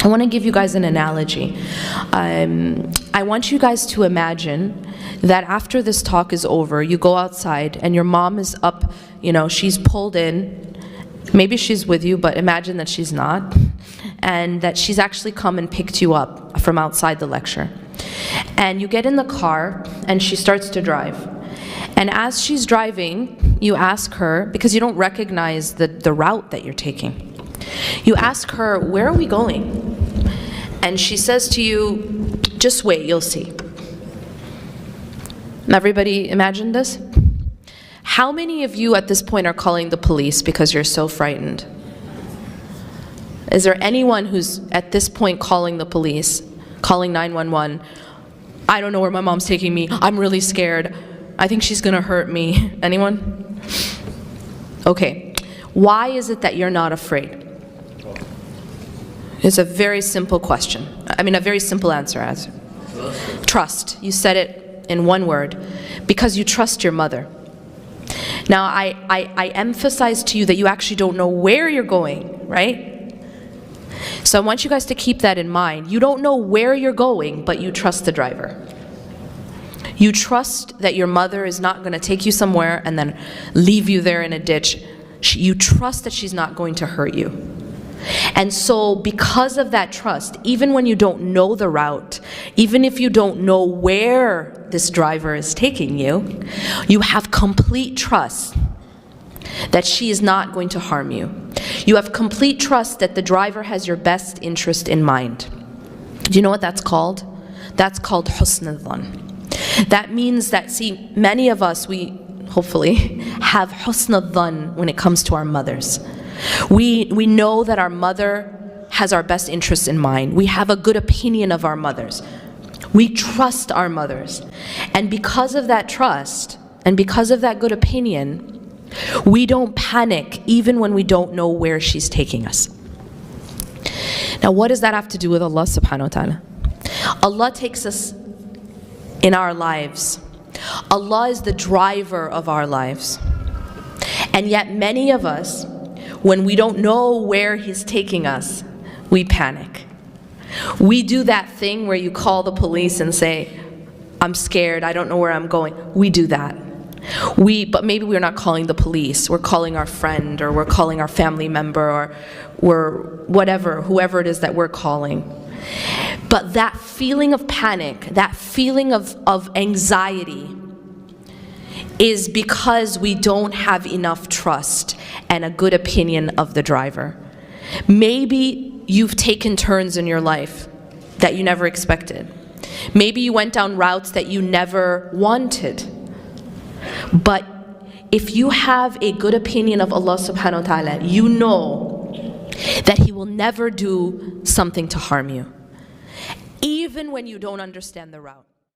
I want to give you guys an analogy. I want you guys to imagine that after this talk is over, you go outside and your mom is up, she's pulled in. Maybe she's with you, but imagine that she's not. And that she's actually come and picked you up from outside the lecture. And you get in the car and she starts to drive. And as she's driving, you ask her, because you don't recognize the route that you're taking. You ask her, where are we going? And she says to you, just wait, you'll see. Everybody imagine this? How many of you at this point are calling the police because you're so frightened? Is there anyone who's at this point calling the police, calling 911? I don't know where my mom's taking me. I'm really scared. I think she's gonna hurt me. Anyone? Okay. Why is it that you're not afraid? It's a very simple question. I mean, a very simple answer. Trust. You said it in one word. Because you trust your mother. Now, I emphasize to you that you actually don't know where you're going, right? So I want you guys to keep that in mind. You don't know where you're going, but you trust the driver. You trust that your mother is not going to take you somewhere and then leave you there in a ditch. You trust that she's not going to hurt you. And so because of that trust, even when you don't know the route, even if you don't know where this driver is taking you, you have complete trust that she is not going to harm you. You have complete trust that the driver has your best interest in mind. Do you know what that's called? That's called husn al-dhan. That means that, see, many of us, we hopefully have husn al-dhan when it comes to our mothers. We know that our mother has our best interests in mind. We have a good opinion of our mothers. We trust our mothers. And because of that trust, and because of that good opinion, we don't panic even when we don't know where she's taking us. Now, what does that have to do with Allah subhanahu wa ta'ala? Allah takes us in our lives. Allah is the driver of our lives. And yet many of us, when we don't know where He's taking us, we panic. We do that thing where you call the police and say, I'm scared, I don't know where I'm going. We do that. But maybe we're not calling the police, we're calling our friend, or we're calling our family member, or we're whatever, whoever it is that we're calling. But that feeling of panic, that feeling of anxiety, is because we don't have enough trust and a good opinion of the driver. Maybe you've taken turns in your life that you never expected. Maybe you went down routes that you never wanted. But if you have a good opinion of Allah subhanahu wa ta'ala, you know that He will never do something to harm you, even when you don't understand the route.